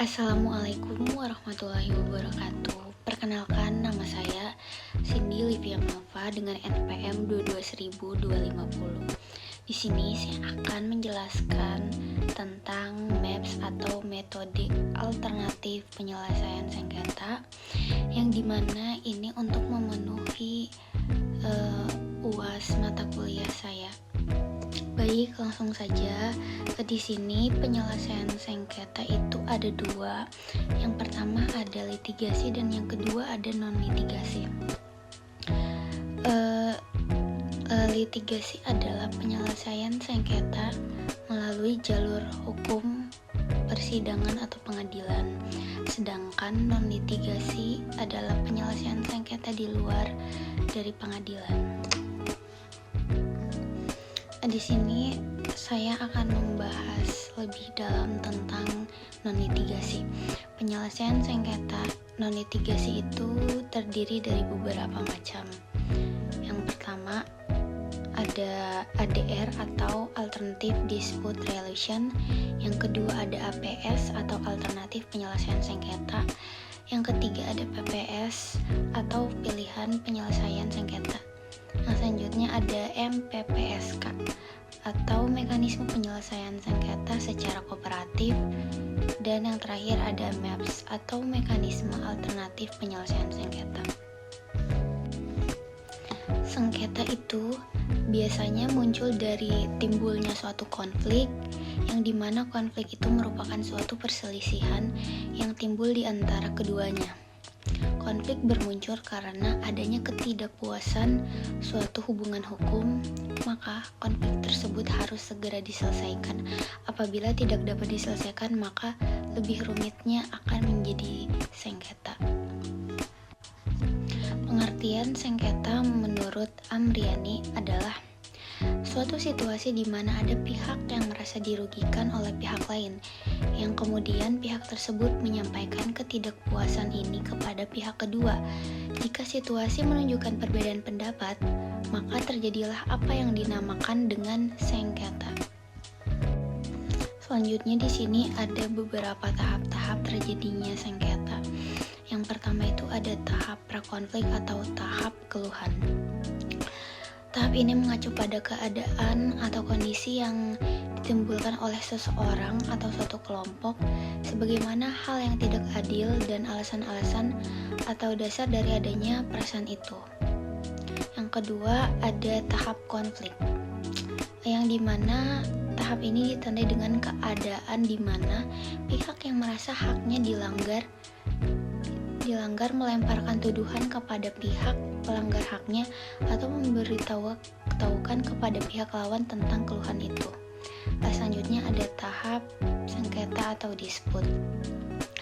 Assalamualaikum warahmatullahi wabarakatuh. Perkenalkan, nama saya Cindy Livia Melva dengan NPM 2210250. Di sini saya akan menjelaskan tentang MAPS atau metode alternatif penyelesaian sengketa, yang dimana ini untuk memenuhi UAS mata kuliah saya. Baik, langsung saja. Di sini penyelesaian sengketa itu ada dua. Yang pertama ada litigasi dan yang kedua ada non litigasi. Litigasi adalah penyelesaian sengketa melalui jalur hukum, persidangan atau pengadilan. Sedangkan non litigasi adalah penyelesaian sengketa di luar dari pengadilan. Di sini saya akan membahas lebih dalam tentang non-litigasi. Penyelesaian sengketa non-litigasi itu terdiri dari beberapa macam. Yang pertama ada ADR atau Alternative Dispute Resolution. Yang kedua ada APS atau Alternatif Penyelesaian Sengketa. Yang ketiga ada PPS atau Pilihan Penyelesaian Sengketa. Yang selanjutnya ada MPPSK atau Mekanisme Penyelesaian Sengketa secara Kooperatif, dan yang terakhir ada MAPS atau Mekanisme Alternatif Penyelesaian Sengketa. Sengketa itu biasanya muncul dari timbulnya suatu konflik, yang dimana konflik itu merupakan suatu perselisihan yang timbul di antara keduanya. Konflik bermuncul karena adanya ketidakpuasan suatu hubungan hukum, maka konflik tersebut harus segera diselesaikan. Apabila tidak dapat diselesaikan, maka lebih rumitnya akan menjadi sengketa. Pengertian sengketa menurut Amriani adalah suatu situasi di mana ada pihak yang merasa dirugikan oleh pihak lain, yang kemudian pihak tersebut menyampaikan ketidakpuasan ini kepada pihak kedua. Jika situasi menunjukkan perbedaan pendapat, maka terjadilah apa yang dinamakan dengan sengketa. Selanjutnya di sini ada beberapa tahap-tahap terjadinya sengketa. Yang pertama itu ada tahap prakonflik atau tahap keluhan. Tahap ini mengacu pada keadaan atau kondisi yang ditimbulkan oleh seseorang atau suatu kelompok, sebagaimana hal yang tidak adil dan alasan-alasan atau dasar dari adanya perasaan itu. Yang kedua ada tahap konflik, yang dimana tahap ini ditandai dengan keadaan dimana pihak yang merasa haknya dilanggar melemparkan tuduhan kepada pihak pelanggar haknya atau memberitahukan kepada pihak lawan tentang keluhan itu. Selanjutnya ada tahap sengketa atau disput,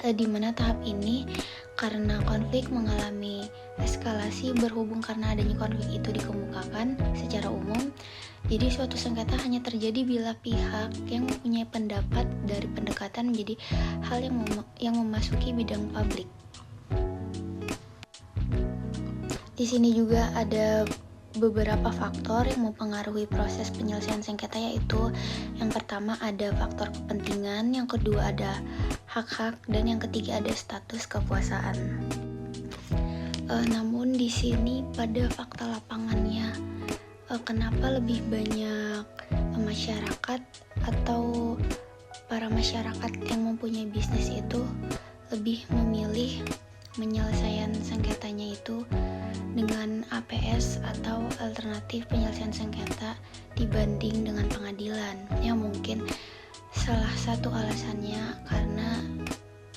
di mana tahap ini karena konflik mengalami eskalasi berhubung karena adanya konflik itu dikemukakan secara umum. Jadi suatu sengketa hanya terjadi bila pihak yang mempunyai pendapat dari pendekatan menjadi hal yang memasuki bidang publik. Di sini juga ada beberapa faktor yang mempengaruhi proses penyelesaian sengketa, yaitu yang pertama ada faktor kepentingan, yang kedua ada hak-hak, dan yang ketiga ada status kekuasaan. Namun di sini pada fakta lapangannya, kenapa lebih banyak masyarakat atau para masyarakat yang mempunyai bisnis itu lebih memilih menyelesaikan sengketanya itu dengan APS atau alternatif penyelesaian sengketa dibanding dengan pengadilan. Ya mungkin salah satu alasannya karena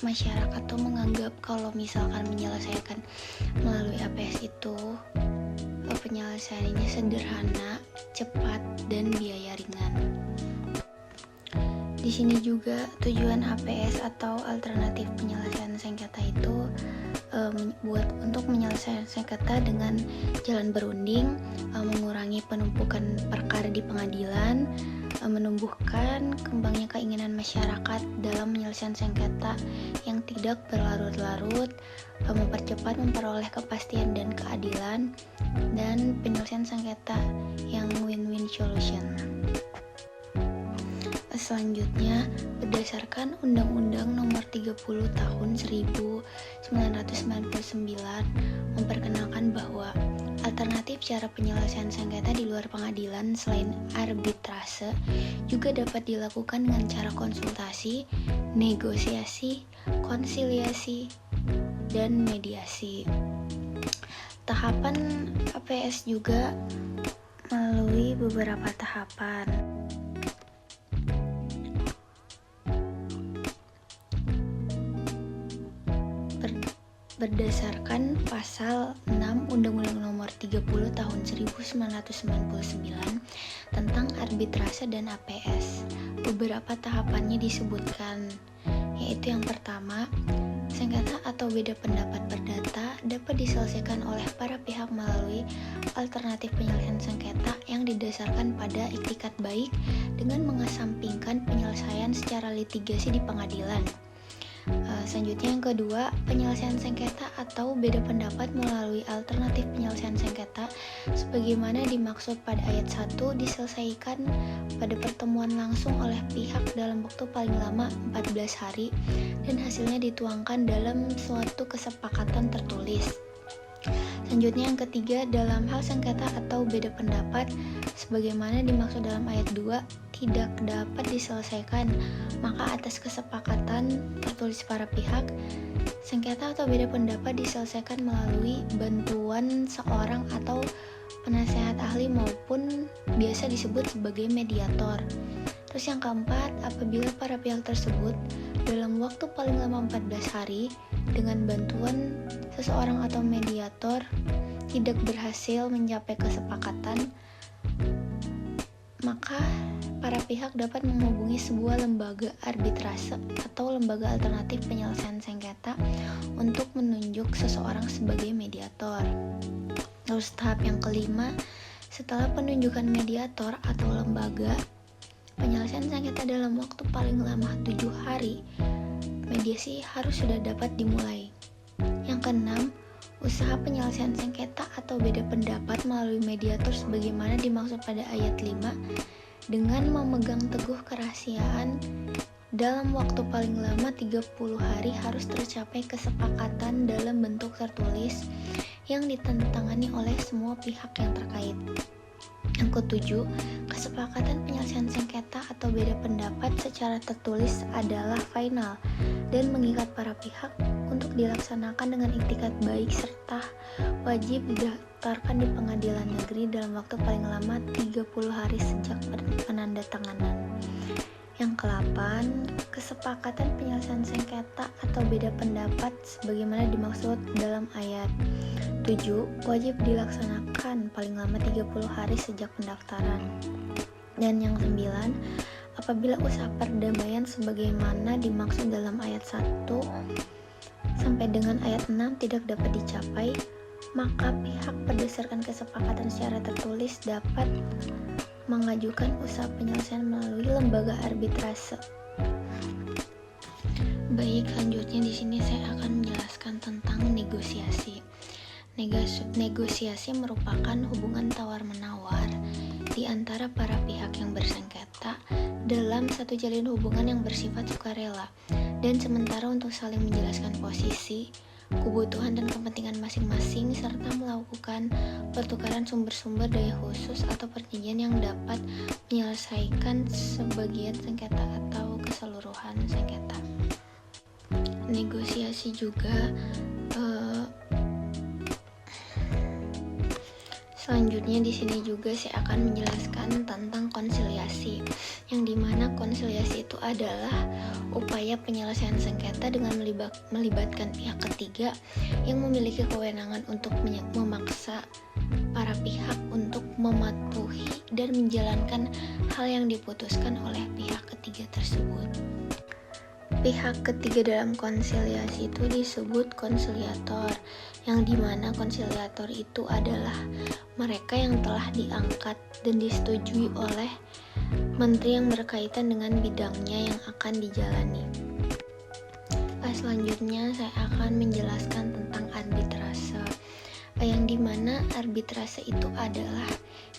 masyarakat tuh menganggap kalau misalkan menyelesaikan melalui APS itu penyelesaiannya sederhana, cepat, dan biaya ringan. Di sini juga tujuan APS atau alternatif penyelesaian sengketa itu untuk menyelesaikan sengketa dengan jalan berunding, mengurangi penumpukan perkara di pengadilan, menumbuhkan kembangnya keinginan masyarakat dalam menyelesaikan sengketa yang tidak berlarut-larut, mempercepat memperoleh kepastian dan keadilan, dan penyelesaian sengketa yang win-win solution. Selanjutnya, berdasarkan Undang-Undang Nomor 30 Tahun 1999 memperkenalkan bahwa alternatif cara penyelesaian sengketa di luar pengadilan selain arbitrase juga dapat dilakukan dengan cara konsultasi, negosiasi, konsiliasi, dan mediasi. Tahapan APS juga melalui beberapa tahapan. Berdasarkan pasal 6 Undang-Undang Nomor 30 Tahun 1999 tentang arbitrase dan APS, beberapa tahapannya disebutkan, yaitu yang pertama, sengketa atau beda pendapat perdata dapat diselesaikan oleh para pihak melalui alternatif penyelesaian sengketa yang didasarkan pada iktikat baik dengan mengesampingkan penyelesaian secara litigasi di pengadilan. Selanjutnya yang kedua, penyelesaian sengketa atau beda pendapat melalui alternatif penyelesaian sengketa sebagaimana dimaksud pada ayat 1 diselesaikan pada pertemuan langsung oleh pihak dalam waktu paling lama 14 hari dan hasilnya dituangkan dalam suatu kesepakatan tertulis. Selanjutnya yang ketiga, dalam hal sengketa atau beda pendapat sebagaimana dimaksud dalam ayat 2 tidak dapat diselesaikan, maka atas kesepakatan tertulis para pihak, sengketa atau beda pendapat diselesaikan melalui bantuan seorang atau penasehat ahli maupun biasa disebut sebagai mediator. Terus yang keempat, apabila para pihak tersebut dalam waktu paling lama 14 hari dengan bantuan seseorang atau mediator tidak berhasil mencapai kesepakatan, maka para pihak dapat menghubungi sebuah lembaga arbitrase atau lembaga alternatif penyelesaian sengketa untuk menunjuk seseorang sebagai mediator. Terus tahap yang kelima, setelah penunjukan mediator atau lembaga penyelesaian sengketa dalam waktu paling lama 7 hari, mediasi harus sudah dapat dimulai. Yang keenam, usaha penyelesaian sengketa atau beda pendapat melalui mediator sebagaimana dimaksud pada ayat 5 dengan memegang teguh kerahasiaan dalam waktu paling lama 30 hari harus tercapai kesepakatan dalam bentuk tertulis yang ditandatangani oleh semua pihak yang terkait. Yang ketujuh, kesepakatan penyelesaian sengketa atau beda pendapat secara tertulis adalah final dan mengikat para pihak untuk dilaksanakan dengan iktikat baik serta wajib didaftarkan di pengadilan negeri dalam waktu paling lama 30 hari sejak penandatanganan. Yang ke-8, kesepakatan penyelesaian sengketa atau beda pendapat sebagaimana dimaksud dalam ayat 7 wajib dilaksanakan paling lama 30 hari sejak pendaftaran. Dan yang 9, apabila usaha perdamaian sebagaimana dimaksud dalam ayat 1 sampai dengan ayat 6 tidak dapat dicapai, maka pihak berdasarkan kesepakatan secara tertulis dapat mengajukan usaha penyelesaian melalui lembaga arbitrase. Baik, selanjutnya di sini saya akan menjelaskan tentang negosiasi. Negosiasi merupakan hubungan tawar-menawar di antara para pihak yang bersengketa dalam satu jalin hubungan yang bersifat sukarela dan sementara untuk saling menjelaskan posisi, kebutuhan dan kepentingan masing-masing serta melakukan pertukaran sumber-sumber daya khusus atau perjanjian yang dapat menyelesaikan sebagian sengketa atau keseluruhan sengketa. Negosiasi juga selanjutnya di sini juga saya akan menjelaskan tentang konsiliasi, yang dimana konsiliasi itu adalah upaya penyelesaian sengketa dengan melibatkan pihak ketiga yang memiliki kewenangan untuk memaksa para pihak untuk mematuhi dan menjalankan hal yang diputuskan oleh pihak ketiga tersebut. Pihak ketiga dalam konsiliasi itu disebut konsiliator, yang dimana konsiliator itu adalah mereka yang telah diangkat dan disetujui oleh menteri yang berkaitan dengan bidangnya yang akan dijalani. Selanjutnya saya akan menjelaskan tentang arbitrase. yang dimana arbitrase itu adalah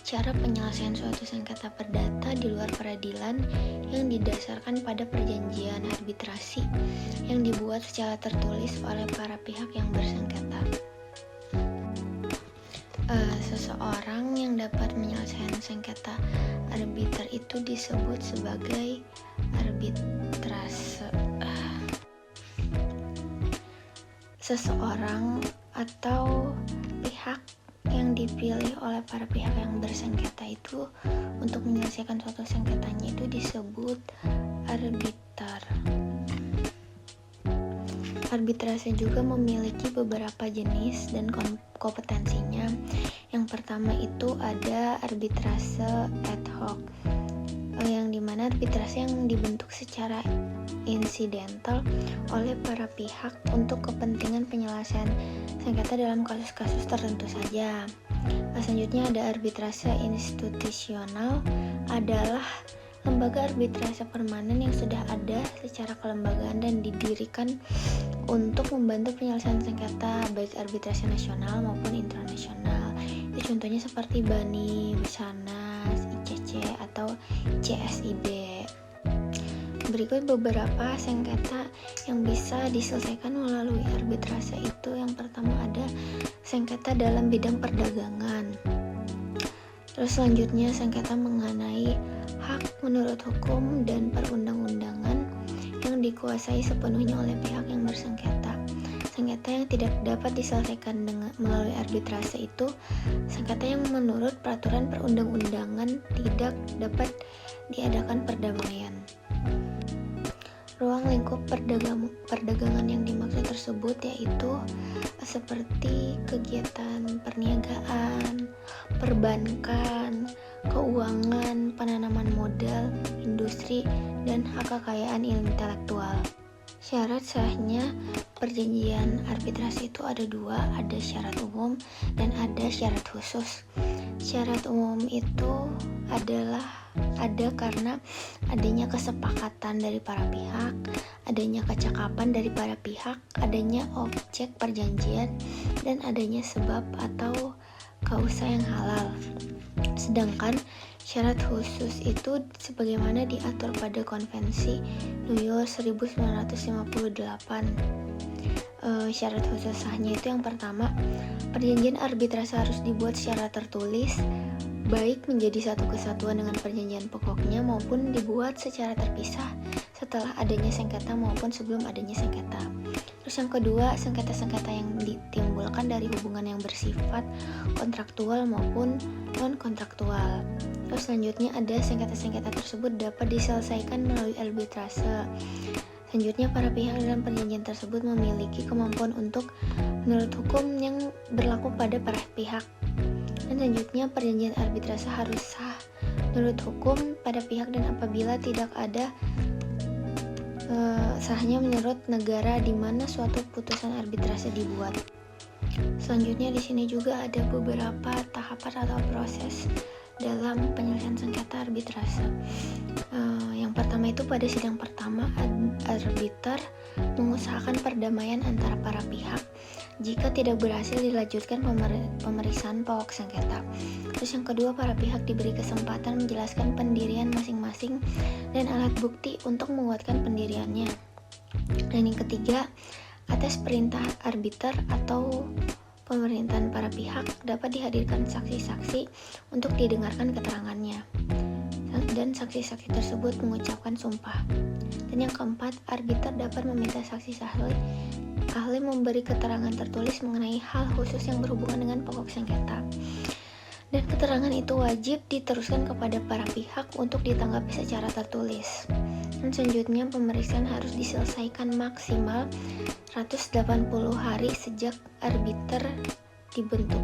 cara penyelesaian suatu sengketa perdata di luar peradilan yang didasarkan pada perjanjian arbitrasi yang dibuat secara tertulis oleh para pihak yang bersengketa. Seseorang yang dapat menyelesaikan sengketa arbiter itu disebut sebagai arbitrase. Seseorang atau pihak yang dipilih oleh para pihak yang bersengketa itu untuk menyelesaikan suatu sengketanya itu disebut arbiter. Arbitrase juga memiliki beberapa jenis dan kompetensinya. Yang pertama itu ada arbitrase ad hoc, yang dimana arbitrase yang dibentuk secara insidental oleh para pihak untuk kepentingan penyelesaian sengketa dalam kasus-kasus tertentu saja. Selanjutnya ada arbitrase institusional, adalah lembaga arbitrase permanen yang sudah ada secara kelembagaan dan didirikan untuk membantu penyelesaian sengketa baik arbitrase nasional maupun internasional. Itu contohnya seperti BANI, Basarnas, ICC atau CSID. Berikut beberapa sengketa yang bisa diselesaikan melalui arbitrase itu. Yang pertama ada sengketa dalam bidang perdagangan. Terus selanjutnya sengketa mengenai hak menurut hukum dan perundang-undangan yang dikuasai sepenuhnya oleh pihak yang bersengketa. Sengketa yang tidak dapat diselesaikan melalui arbitrase itu sengketa yang menurut peraturan perundang-undangan tidak dapat diadakan perdamaian. Ruang lingkup perdagangan yang dimaksud tersebut yaitu seperti kegiatan perniagaan, perbankan, keuangan, penanaman modal, industri, dan hak kekayaan intelektual. Syarat sahnya perjanjian arbitrase itu ada dua, ada syarat umum dan ada syarat khusus. Syarat umum itu ada karena adanya kesepakatan dari para pihak, adanya kecakapan dari para pihak, adanya objek perjanjian, dan adanya sebab atau kausa yang halal. Sedangkan syarat khusus itu sebagaimana diatur pada Konvensi New York 1958. Syarat khusus sahnya itu yang pertama, perjanjian arbitrase harus dibuat secara tertulis, baik menjadi satu kesatuan dengan perjanjian pokoknya maupun dibuat secara terpisah setelah adanya sengketa maupun sebelum adanya sengketa. Terus yang kedua, sengketa-sengketa yang ditimbulkan dari hubungan yang bersifat kontraktual maupun non-kontraktual. Terus selanjutnya ada sengketa-sengketa tersebut dapat diselesaikan melalui arbitrase. Selanjutnya, para pihak dalam perjanjian tersebut memiliki kemampuan untuk menurut hukum yang berlaku pada para pihak. Dan selanjutnya, perjanjian arbitrase harus sah menurut hukum pada pihak dan apabila tidak ada sahnya menurut negara di mana suatu putusan arbitrase dibuat. Selanjutnya di sini juga ada beberapa tahapan atau proses dalam penyelesaian sengketa arbitrase. Yang pertama itu pada sidang pertama, arbiter mengusahakan perdamaian antara para pihak jika tidak berhasil dilanjutkan pemeriksaan pokok sengketa. Terus yang kedua, para pihak diberi kesempatan menjelaskan pendirian masing-masing dan alat bukti untuk menguatkan pendiriannya. Dan yang ketiga, atas perintah arbiter atau pemerintahan para pihak dapat dihadirkan saksi-saksi untuk didengarkan keterangannya, dan saksi-saksi tersebut mengucapkan sumpah. Dan yang keempat, arbiter dapat meminta saksi ahli memberi keterangan tertulis mengenai hal khusus yang berhubungan dengan pokok sengketa. Dan keterangan itu wajib diteruskan kepada para pihak untuk ditanggapi secara tertulis. Dan selanjutnya, pemeriksaan harus diselesaikan maksimal 180 hari sejak arbiter dibentuk.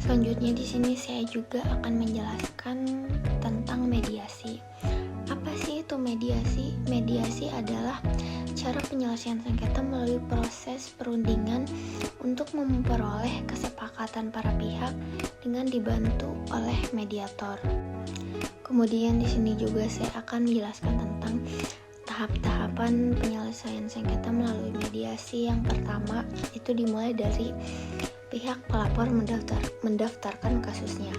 Selanjutnya di sini saya juga akan menjelaskan tentang mediasi. Apa sih itu mediasi? Mediasi adalah cara penyelesaian sengketa melalui proses perundingan untuk memperoleh kesepakatan para pihak dengan dibantu oleh mediator. Kemudian di sini juga saya akan menjelaskan tentang tahap-tahapan penyelesaian sengketa melalui mediasi. Yang pertama itu dimulai dari pihak pelapor mendaftarkan kasusnya.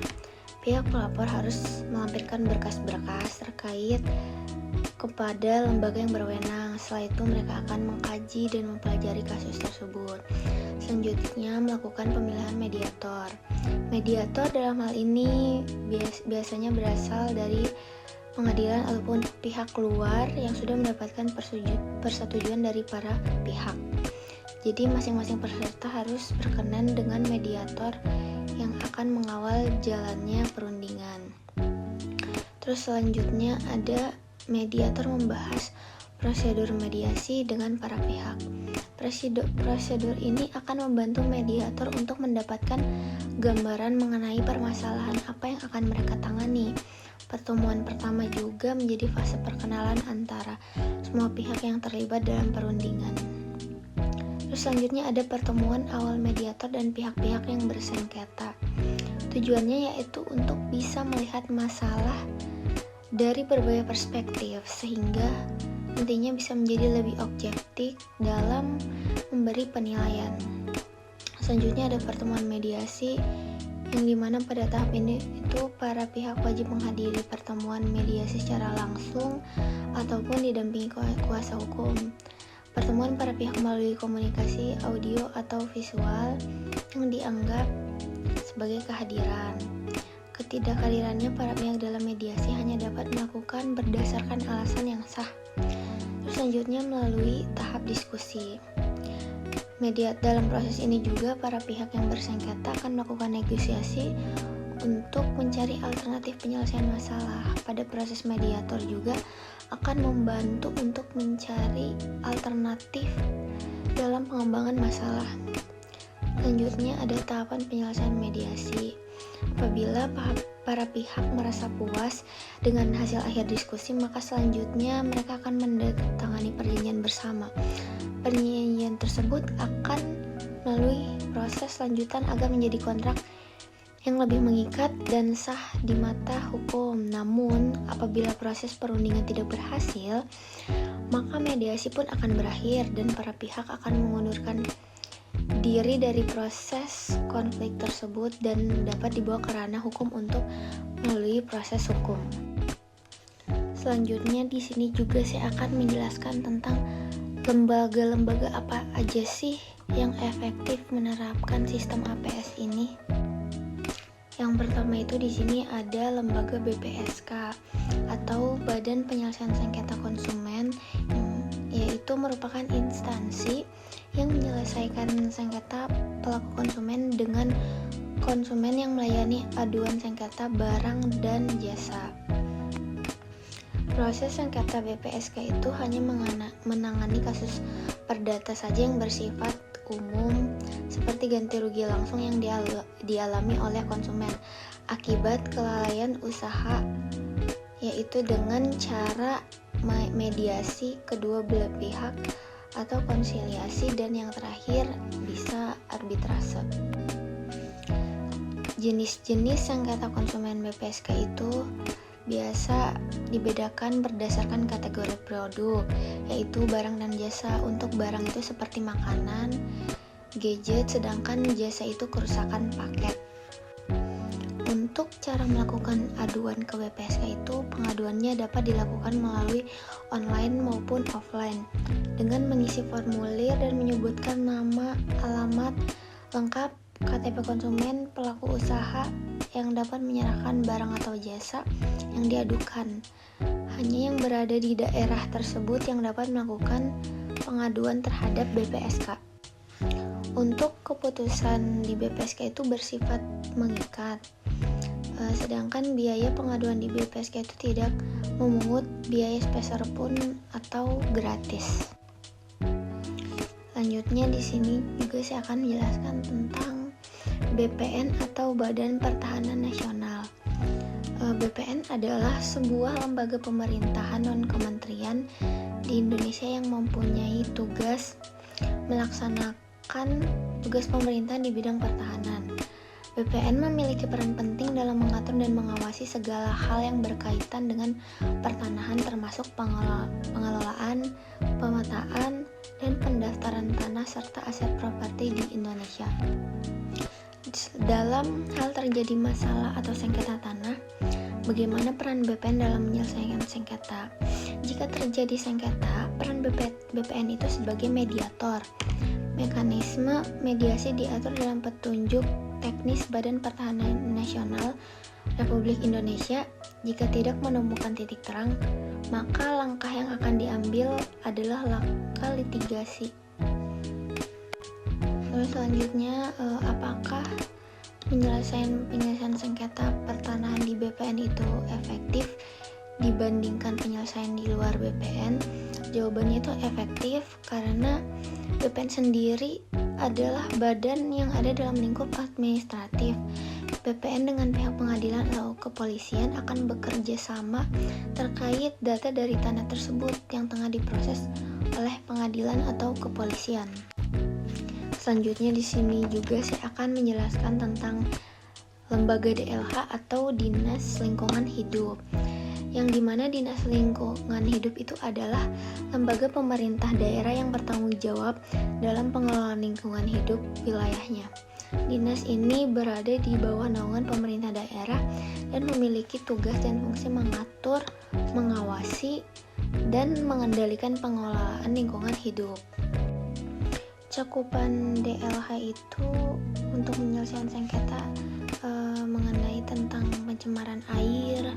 Pihak pelapor harus melampirkan berkas-berkas terkait kepada lembaga yang berwenang. Setelah itu mereka akan mengkaji dan mempelajari kasus tersebut. Selanjutnya melakukan pemilihan mediator. Mediator dalam hal ini biasanya berasal dari pengadilan ataupun pihak luar yang sudah mendapatkan persetujuan dari para pihak. Jadi masing-masing peserta harus berkenan dengan mediator yang akan mengawal jalannya perundingan. Terus selanjutnya ada mediator membahas prosedur mediasi dengan para pihak. Prosedur ini akan membantu mediator untuk mendapatkan gambaran mengenai permasalahan apa yang akan mereka tangani. Pertemuan pertama juga menjadi fase perkenalan antara semua pihak yang terlibat dalam perundingan. Terus selanjutnya ada pertemuan awal mediator dan pihak-pihak yang bersengketa. Tujuannya yaitu untuk bisa melihat masalah dari berbagai perspektif sehingga nantinya bisa menjadi lebih objektif dalam memberi penilaian. Selanjutnya ada pertemuan mediasi yang dimana pada tahap ini itu para pihak wajib menghadiri pertemuan mediasi secara langsung ataupun didampingi kuasa hukum. Pertemuan para pihak melalui komunikasi audio atau visual yang dianggap sebagai kehadiran. Ketidakhadirannya para pihak dalam mediasi hanya dapat melakukan berdasarkan alasan yang sah. Terus selanjutnya melalui tahap diskusi. Dalam proses ini juga para pihak yang bersengketa akan melakukan negosiasi untuk mencari alternatif penyelesaian masalah. Pada proses mediator juga akan membantu untuk mencari alternatif dalam pengembangan masalah. Selanjutnya ada tahapan penyelesaian mediasi. Apabila para pihak merasa puas dengan hasil akhir diskusi, maka selanjutnya mereka akan menandatangani perjanjian bersama. Perjanjian tersebut akan melalui proses lanjutan agar menjadi kontrak yang lebih mengikat dan sah di mata hukum. Namun, apabila proses perundingan tidak berhasil, maka mediasi pun akan berakhir dan para pihak akan mengundurkan diri dari proses konflik tersebut dan dapat dibawa ke ranah hukum untuk melalui proses hukum. Selanjutnya di sini juga saya akan menjelaskan tentang lembaga-lembaga apa aja sih yang efektif menerapkan sistem APS ini. Yang pertama itu di sini ada lembaga BPSK atau Badan Penyelesaian Sengketa Konsumen, yaitu merupakan instansi yang menyelesaikan sengketa pelaku konsumen dengan konsumen yang melayani aduan sengketa barang dan jasa. Proses sengketa BPSK itu hanya menangani kasus perdata saja yang bersifat umum seperti ganti rugi langsung yang dialami oleh konsumen akibat kelalaian usaha, yaitu dengan cara mediasi kedua belah pihak atau konsiliasi, dan yang terakhir bisa arbitrase. Jenis-jenis sengketa konsumen BPSK itu biasa dibedakan berdasarkan kategori produk, yaitu barang dan jasa. Untuk barang itu seperti makanan, gadget, sedangkan jasa itu kerusakan paket. Untuk cara melakukan aduan ke BPSK itu, pengaduannya dapat dilakukan melalui online maupun offline dengan mengisi formulir dan menyebutkan nama, alamat lengkap, KTP konsumen, pelaku usaha yang dapat menyerahkan barang atau jasa yang diadukan. Hanya yang berada di daerah tersebut yang dapat melakukan pengaduan terhadap BPSK. Untuk keputusan di BPSK itu bersifat mengikat. Sedangkan biaya pengaduan di BPSK itu tidak memungut biaya spesial pun atau gratis. Selanjutnya di sini juga saya akan menjelaskan tentang BPN atau Badan Pertahanan Nasional. BPN adalah sebuah lembaga pemerintahan non-kementerian di Indonesia yang mempunyai tugas melaksanakan tugas pemerintahan di bidang pertahanan. BPN memiliki peran penting dalam mengatur dan mengawasi segala hal yang berkaitan dengan pertanahan termasuk pengelolaan, pemetaan, dan pendaftaran tanah serta aset properti di Indonesia. Dalam hal terjadi masalah atau sengketa tanah, bagaimana peran BPN dalam menyelesaikan sengketa? Jika terjadi sengketa, peran BPN itu sebagai mediator. Mekanisme mediasi diatur dalam petunjuk teknis Badan Pertahanan Nasional Republik Indonesia. Jika tidak menemukan titik terang, maka langkah yang akan diambil adalah langkah litigasi. Terus selanjutnya, apakah penyelesaian sengketa pertanahan di BPN itu efektif dibandingkan penyelesaian di luar BPN? Jawabannya itu efektif karena BPN sendiri adalah badan yang ada dalam lingkup administratif. BPN dengan pihak pengadilan atau kepolisian akan bekerja sama terkait data dari tanah tersebut yang tengah diproses oleh pengadilan atau kepolisian. Selanjutnya di sini juga saya akan menjelaskan tentang lembaga DLH atau Dinas Lingkungan Hidup, yang dimana Dinas Lingkungan Hidup itu adalah lembaga pemerintah daerah yang bertanggung jawab dalam pengelolaan lingkungan hidup wilayahnya. Dinas ini berada di bawah naungan pemerintah daerah dan memiliki tugas dan fungsi mengatur, mengawasi, dan mengendalikan pengelolaan lingkungan hidup. Cakupan DLH itu untuk menyelesaikan sengketa mengenai tentang pencemaran air,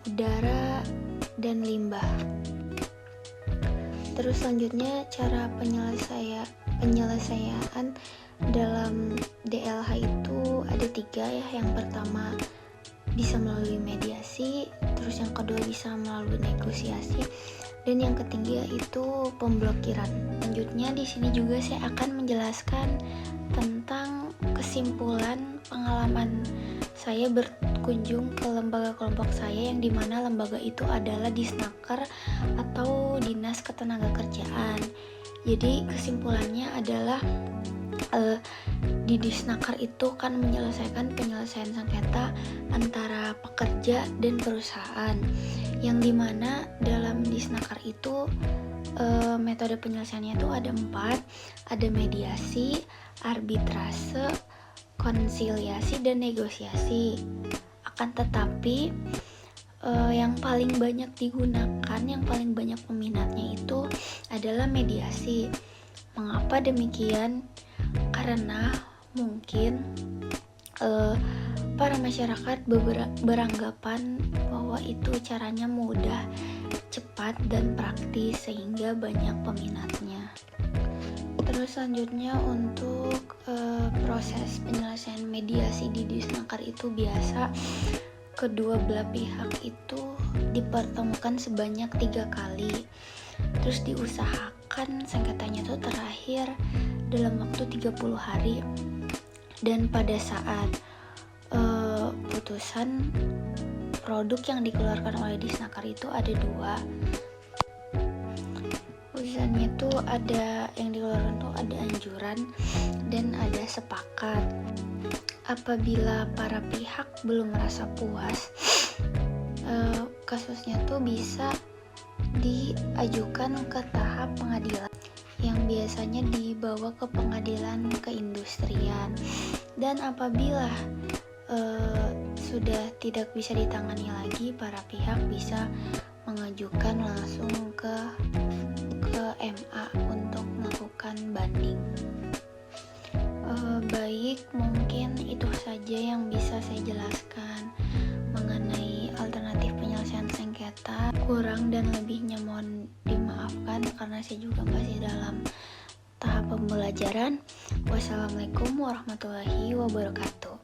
udara, dan limbah. Terus selanjutnya cara penyelesaian dalam DLH itu ada 3 ya. Yang pertama bisa melalui mediasi, terus yang kedua bisa melalui negosiasi, dan yang ketiga itu pemblokiran. Selanjutnya di sini juga saya akan menjelaskan tentang kesimpulan pengalaman saya berkunjung ke lembaga kelompok saya, yang dimana lembaga itu adalah Disnaker atau Dinas Ketenagakerjaan. Jadi kesimpulannya adalah di Disnaker itu kan menyelesaikan penyelesaian sengketa antara pekerja dan perusahaan, yang dimana dalam Disnaker itu metode penyelesaiannya itu ada 4, ada mediasi, arbitrase, konsiliasi, dan negosiasi. Akan tetapi yang paling banyak digunakan, yang paling banyak peminatnya itu adalah mediasi. Mengapa demikian? Karena mungkin para masyarakat beranggapan bahwa itu caranya mudah, cepat, dan praktis sehingga banyak peminatnya. Terus selanjutnya untuk proses penyelesaian mediasi di Disnaker itu biasa kedua belah pihak itu dipertemukan sebanyak 3 kali. Terus diusahakan sengketanya itu terakhir dalam waktu 30 hari. Dan pada saat putusan produk yang dikeluarkan oleh Disnaker itu ada 2. Putusannya itu ada yang dikeluarkan tuh ada anjuran dan ada sepakat. Apabila para pihak belum merasa puas, kasusnya tuh bisa diajukan ke tahap pengadilan, yang biasanya dibawa ke pengadilan keindustrian. Dan apabila sudah tidak bisa ditangani lagi, para pihak bisa mengajukan langsung ke MA untuk melakukan banding. Baik, mungkin itu saja yang bisa saya jelaskan mengenai alternatif penyelesaian sengketa. Kurang dan lebihnya mohon dimaafkan karena saya juga masih dalam tahap pembelajaran. Wassalamualaikum warahmatullahi wabarakatuh.